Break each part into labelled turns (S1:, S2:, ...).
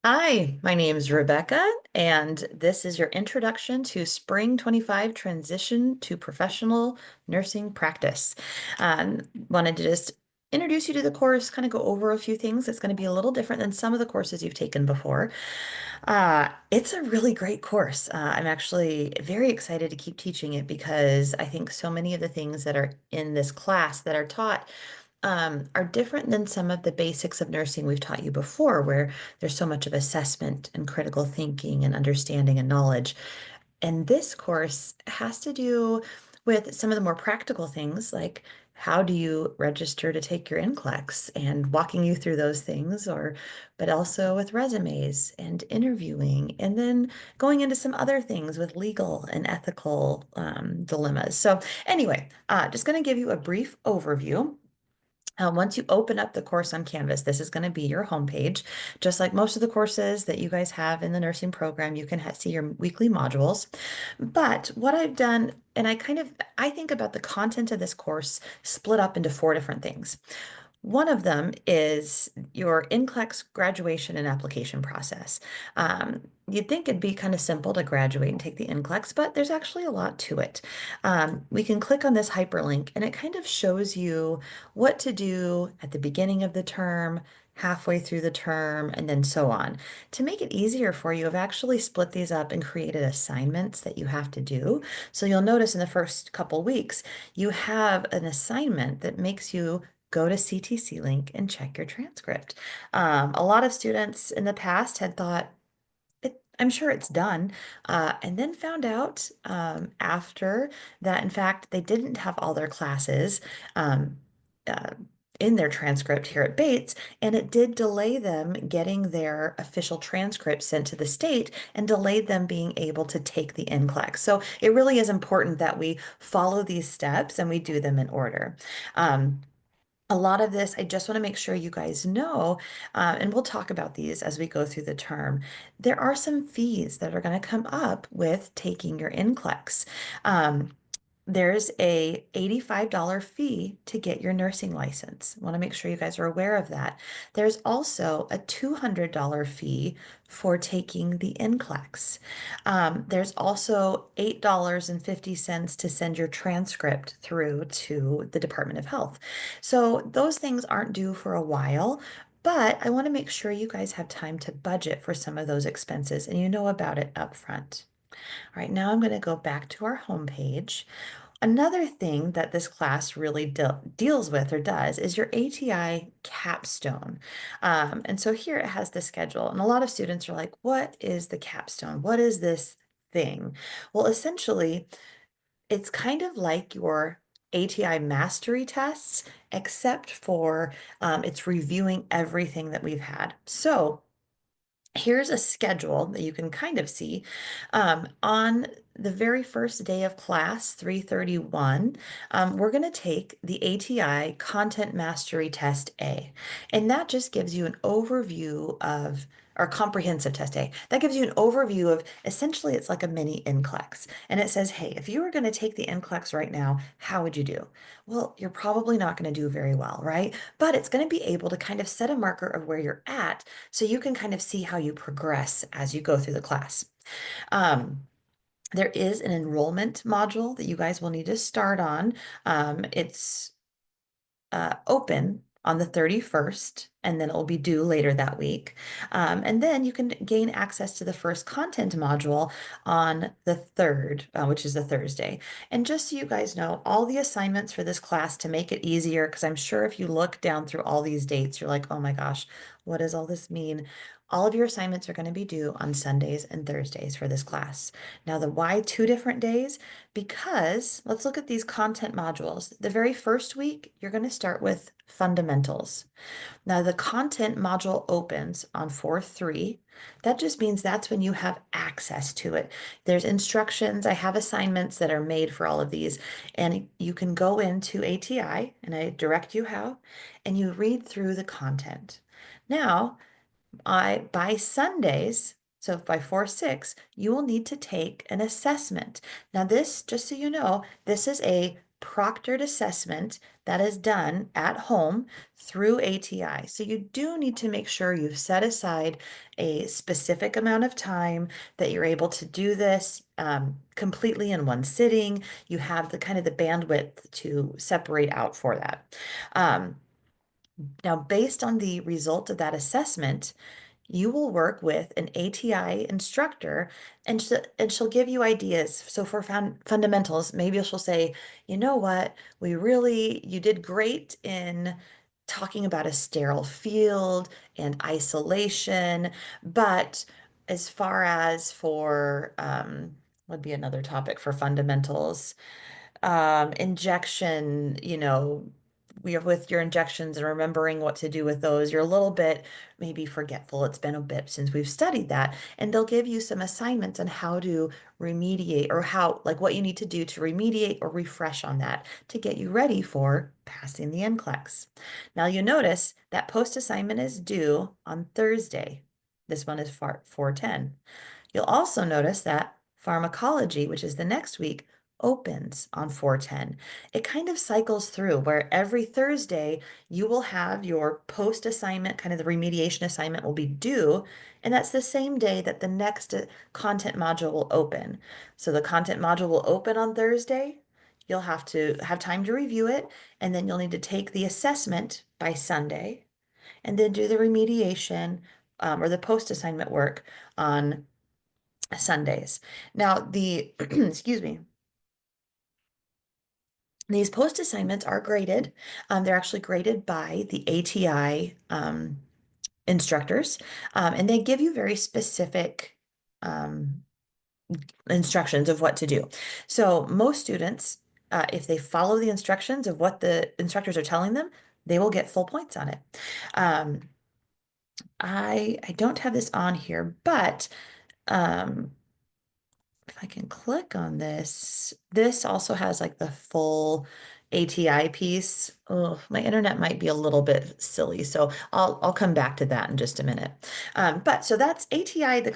S1: Hi, my name is Rebecca, and this is your introduction to Spring 25 Transition to Professional Nursing Practice. Wanted to just introduce you to the course, kind of go over a few things. It's going to be a little different than some of the courses you've taken before. It's a really great course. I'm actually very excited to keep teaching it because I think so many of the things that are in this class that are taught are different than some of the basics of nursing we've taught you before, where there's so much of assessment and critical thinking and understanding and knowledge. And this course has to do with some of the more practical things, like how do you register to take your NCLEX and walking you through those things, but also with resumes and interviewing, and then going into some other things with legal and ethical dilemmas. So anyway, just going to give you a brief overview. Once you open up the course on Canvas, this is going to be your homepage. Just like most of the courses that you guys have in the nursing program, you can see your weekly modules. But what I've done, and I think about the content of this course split up into four different things. One of them is your NCLEX graduation and application process. You'd think it'd be kind of simple to graduate and take the NCLEX, but there's actually a lot to it. We can click on this hyperlink and it kind of shows you what to do at the beginning of the term, halfway through the term, and then so on. To make it easier for you, I've actually split these up and created assignments that you have to do. So you'll notice in the first couple weeks, you have an assignment that makes you go to CTC Link and check your transcript. A lot of students in the past had thought, I'm sure it's done, and then found out after that, in fact, they didn't have all their classes um, uh, in their transcript here at Bates, and it did delay them getting their official transcript sent to the state and delayed them being able to take the NCLEX. So it really is important that we follow these steps and we do them in order. A lot of this, I just want to make sure you guys know, and we'll talk about these as we go through the term. There are some fees that are going to come up with taking your NCLEX. Um, there's a $85 fee to get your nursing license. Want to make sure you guys are aware of that. There's also a $200 fee for taking the NCLEX. There's also $8.50 to send your transcript through to the Department of Health. So those things aren't due for a while, but I want to make sure you guys have time to budget for some of those expenses and you know about it up front. All right, now I'm going to go back to our homepage. Another thing that this class really deals with or does is your ATI capstone. And so here it has the schedule. And a lot of students are like, what is the capstone? What is this thing? Well, essentially, it's kind of like your ATI mastery tests, except for it's reviewing everything that we've had. So here's a schedule that you can kind of see. On the very first day of class, 331, we're going to take the ATI Content Mastery Test A. And that just gives you an overview of, or comprehensive test A. That gives you an overview of essentially it's like a mini NCLEX. And it says, hey, if you were going to take the NCLEX right now, how would you do? Well, you're probably not going to do very well, right? But it's going to be able to kind of set a marker of where you're at so you can kind of see how you progress as you go through the class. Um, there is an enrollment module that you guys will need to start on. It's open on the 31st, and then it will be due later that week. And then you can gain access to the first content module on the 3rd, which is a Thursday. And just so you guys know, all the assignments for this class to make it easier, because I'm sure if you look down through all these dates, you're like, oh my gosh, what does all this mean? All of your assignments are going to be due on Sundays and Thursdays for this class. Now, the why 2 different days? Because let's look at these content modules. The very first week, you're going to start with fundamentals. Now, the content module opens on 4/3. That just means that's when you have access to it. There's instructions. I have assignments that are made for all of these, and you can go into ATI, and I direct you how, and you read through the content. Now, by Sundays, so by 4/6, you will need to take an assessment. Now, this, just so you know, this is a proctored assessment that is done at home through ATI. So you do need to make sure you've set aside a specific amount of time that you're able to do this completely in one sitting. You have the kind of the bandwidth to separate out for that. Um, Now, based on the result of that assessment, you will work with an ATI instructor and she'll give you ideas. So for fundamentals, maybe she'll say, you know what, you did great in talking about a sterile field and isolation, but as far as for, would be another topic for fundamentals, injection, we are with your injections and remembering what to do with those. You're a little bit maybe forgetful. It's been a bit since we've studied that. And they'll give you some assignments on how to remediate or like what you need to do to remediate or refresh on that to get you ready for passing the NCLEX. Now you notice that post assignment is due on Thursday. This one is 4/10. You'll also notice that pharmacology, which is the next week, opens on 4/10. It kind of cycles through where every Thursday you will have your post assignment, kind of the remediation assignment will be due, and that's the same day that the next content module will open. So the content module will open on Thursday. You'll have to have time to review it, and then you'll need to take the assessment by Sunday, and then do the remediation or the post assignment work on Sundays. Now, excuse me, these post assignments are graded. They're actually graded by the ATI instructors, and they give you very specific instructions of what to do. So most students, if they follow the instructions of what the instructors are telling them, they will get full points on it. I don't have this on here, but if I can click on this, this also has like the full ATI piece. Oh, my internet might be a little bit silly, so I'll come back to that in just a minute. But so that's ATI,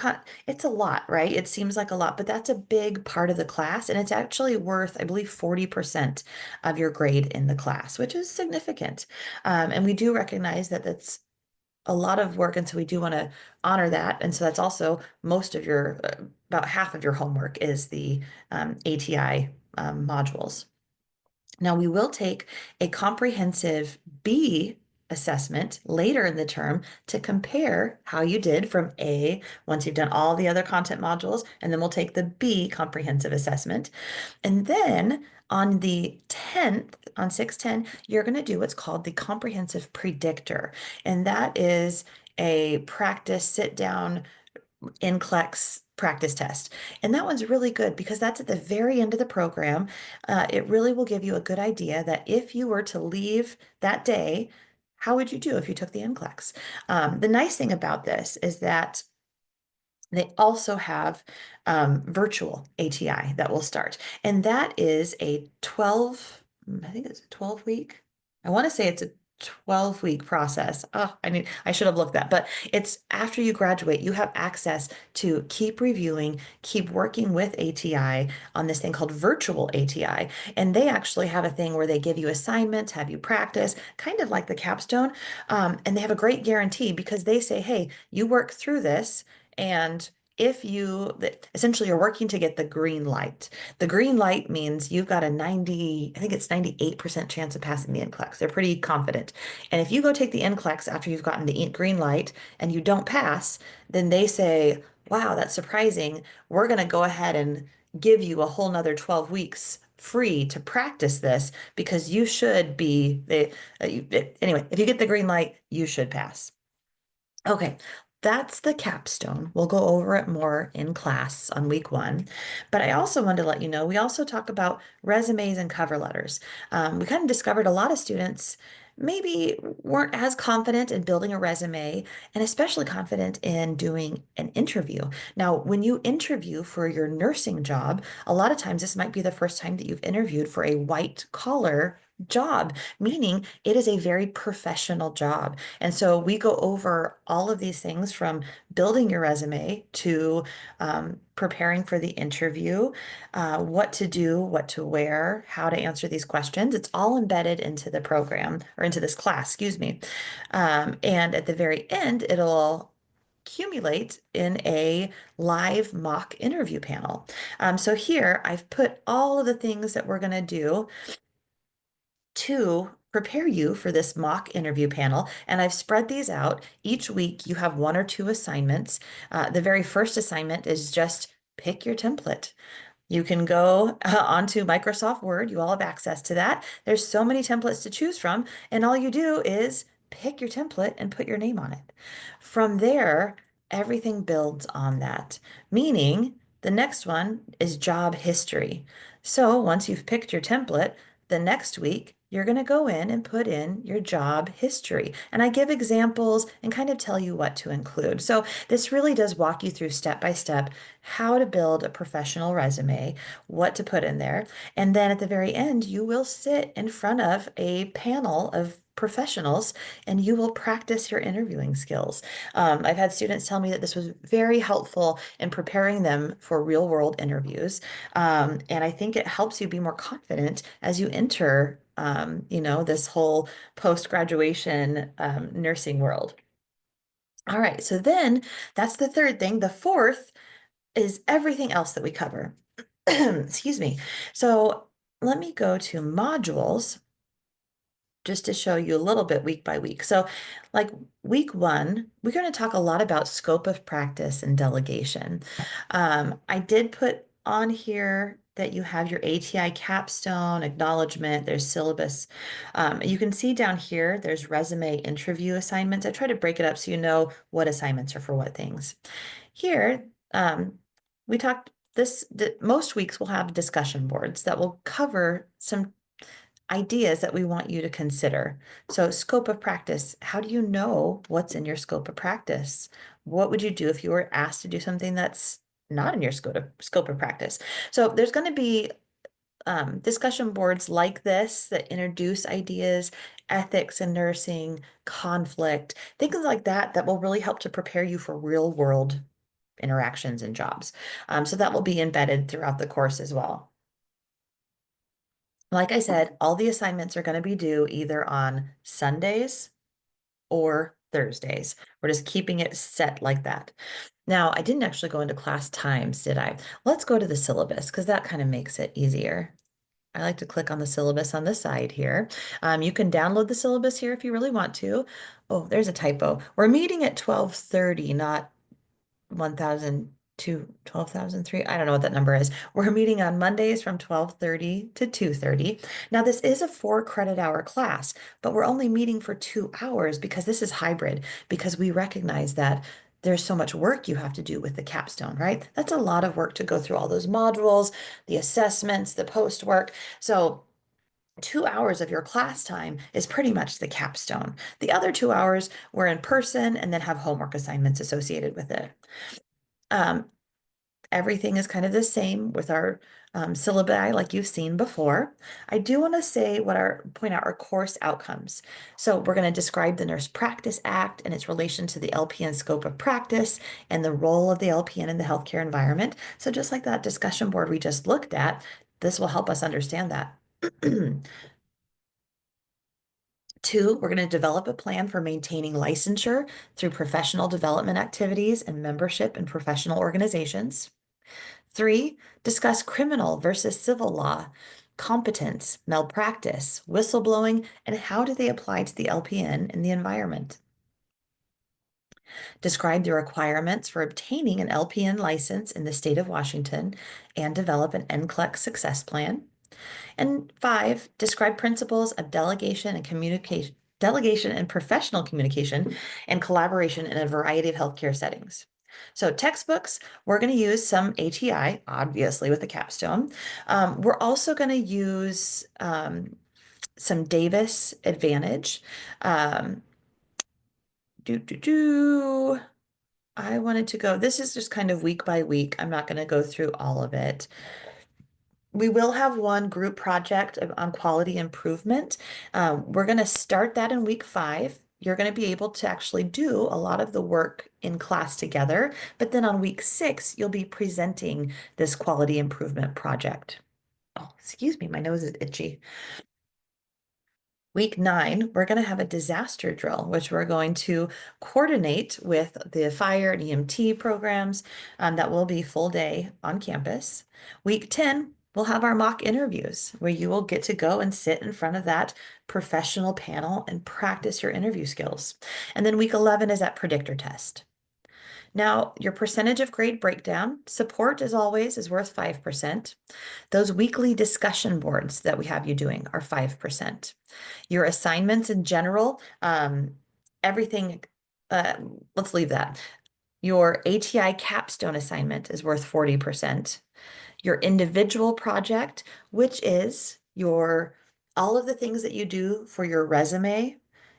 S1: it's a lot, right? It seems like a lot, but that's a big part of the class, and it's actually worth, I believe, 40% of your grade in the class, which is significant. And we do recognize that that's a lot of work, and so we do want to honor that. And so that's also most of your, about half of your homework is the ATI modules. Now we will take a comprehensive B assessment later in the term to compare how you did from A once you've done all the other content modules, and then we'll take the B comprehensive assessment. And then on the 10th, on 6/10, you're going to do what's called the comprehensive predictor. And that is a practice sit down NCLEX practice test. And that one's really good because that's at the very end of the program. It really will give you a good idea that if you were to leave that day, how would you do if you took the NCLEX? The nice thing about this is that they also have virtual ATI that will start. And that is a 12, I think it's a 12 week. I want to say it's a 12-week process. Oh, I should have looked that, but it's after you graduate, you have access to keep reviewing, keep working with ATI on this thing called virtual ATI. And they actually have a thing where they give you assignments, have you practice, kind of like the capstone. And they have a great guarantee because they say, hey, you work through this. And if essentially you're working to get the green light. The green light means you've got a 90, I think it's 98% chance of passing the NCLEX. They're pretty confident. And if you go take the NCLEX after you've gotten the green light and you don't pass, then they say, wow, that's surprising. We're going to go ahead and give you a whole nother 12 weeks free to practice this because you should be, anyway, if you get the green light, you should pass. Okay, that's the capstone. We'll go over it more in class on week 1. But I also wanted to let you know, we also talk about resumes and cover letters. We kind of discovered a lot of students maybe weren't as confident in building a resume and especially confident in doing an interview. Now, when you interview for your nursing job, a lot of times this might be the first time that you've interviewed for a white collar job, meaning it is a very professional job. And so we go over all of these things from building your resume to preparing for the interview, what to do, what to wear, how to answer these questions. It's all embedded into the program or into this class, excuse me. And at the very end, it'll accumulate in a live mock interview panel. So here I've put all of the things that we're going to do to prepare you for this mock interview panel. And I've spread these out. Each week you have one or two assignments. The very first assignment is just pick your template. You can go onto Microsoft Word. You all have access to that. There's so many templates to choose from, and all you do is pick your template and put your name on it. From there, everything builds on that, meaning the next one is job history. So once you've picked your template, the next week, you're going to go in and put in your job history. And I give examples and kind of tell you what to include. So this really does walk you through step by step how to build a professional resume, what to put in there. And then at the very end, you will sit in front of a panel of professionals and you will practice your interviewing skills. I've had students tell me that this was very helpful in preparing them for real world interviews. And I think it helps you be more confident as you enter, this whole post-graduation nursing world. All right, so then that's the third thing. The fourth is everything else that we cover. Excuse me. So let me go to modules just to show you a little bit week by week. So, like week one, we're going to talk a lot about scope of practice and delegation. I did put on here that you have your ATI capstone, acknowledgement, there's syllabus. You can see down here, there's resume interview assignments. I try to break it up so you know what assignments are for what things. Here, we talked most weeks we'll have discussion boards that will cover some ideas that we want you to consider. So, scope of practice, how do you know what's in your scope of practice? What would you do if you were asked to do something that's not in your scope of practice? So, there's going to be discussion boards like this that introduce ideas, ethics in nursing, conflict, things like that, that will really help to prepare you for real world interactions and jobs. So, that will be embedded throughout the course as well. Like I said, all the assignments are going to be due either on Sundays or Thursdays. We're just keeping it set like that. Now, I didn't actually go into class times, did I? Let's go to the syllabus because that kind of makes it easier. I like to click on the syllabus on the side here. You can download the syllabus here if you really want to. Oh, there's a typo. We're meeting at 12:30, not 1,002, 12,003. I don't know what that number is. We're meeting on Mondays from 12:30 to 2:30. Now, this is a 4 credit hour class, but we're only meeting for 2 hours because this is hybrid, because we recognize that there's so much work you have to do with the capstone, right? That's a lot of work to go through all those modules, the assessments, the post work. So 2 hours of your class time is pretty much the capstone. The other 2 hours we're in person and then have homework assignments associated with it. Um, Everything is kind of the same with our syllabi like you've seen before. I do want to point out our course outcomes. So we're going to describe the Nurse Practice Act and its relation to the LPN scope of practice and the role of the LPN in the healthcare environment. So just like that discussion board we just looked at, this will help us understand that. Two, we're going to develop a plan for maintaining licensure through professional development activities and membership in professional organizations. Three, discuss criminal versus civil law, competence, malpractice, whistleblowing, and how do they apply to the LPN in the environment. Describe the requirements for obtaining an LPN license in the state of Washington and develop an NCLEX success plan. And five, describe principles of delegation and professional communication and collaboration in a variety of healthcare settings. So textbooks, we're going to use some ATI, obviously with the capstone. We're also going to use some Davis Advantage. Um, I wanted to go, this is just kind of week by week. I'm not going to go through all of it. We will have one group project on quality improvement. We're going to start that in week 5. You're going to be able to actually do a lot of the work in class together, but then on week 6, you'll be presenting this quality improvement project. Oh, excuse me, my nose is itchy. Week 9, we're going to have a disaster drill, which we're going to coordinate with the fire and EMT programs that will be full day on campus. Week 10, we'll have our mock interviews where you will get to go and sit in front of that professional panel and practice your interview skills. And then week 11 is that predictor test. Now, your percentage of grade breakdown, support as always is worth 5%. Those weekly discussion boards that we have you doing are 5%. Your assignments in general, everything, uh, let's leave that. Your ATI capstone assignment is worth 40%. Your individual project, which is your all of the things that you do for your resume,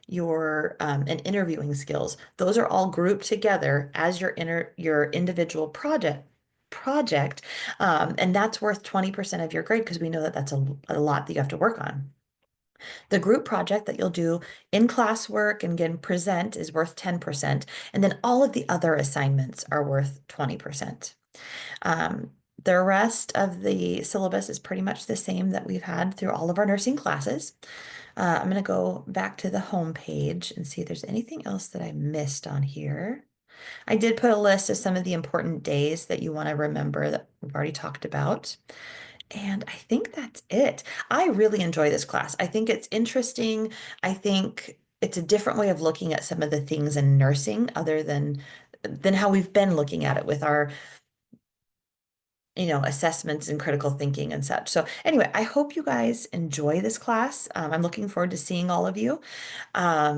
S1: your and interviewing skills, those are all grouped together as your individual project, and that's worth 20% of your grade because we know that that's a lot that you have to work on. The group project that you'll do in classwork and again present is worth 10%, and then all of the other assignments are worth 20%. Um, the rest of the syllabus is pretty much the same that we've had through all of our nursing classes. I'm going to go back to the home page and see if there's anything else that I missed on here. I did put a list of some of the important days that you want to remember that we've already talked about. And I think that's it. I really enjoy this class. I think it's interesting. I think it's a different way of looking at some of the things in nursing other than how we've been looking at it with our assessments and critical thinking and such. So anyway, I hope you guys enjoy this class. I'm looking forward to seeing all of you.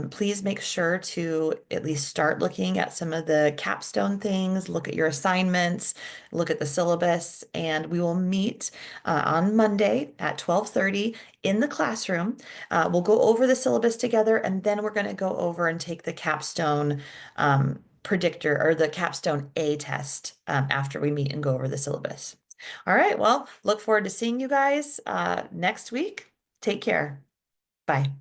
S1: Please make sure to at least start looking at some of the capstone things, look at your assignments, look at the syllabus, and we will meet on Monday at 12:30 in the classroom. We'll go over the syllabus together, and then we're going to go over and take the capstone predictor or the capstone A test after we meet and go over the syllabus. All right, well, look forward to seeing you guys next week. Take care. Bye.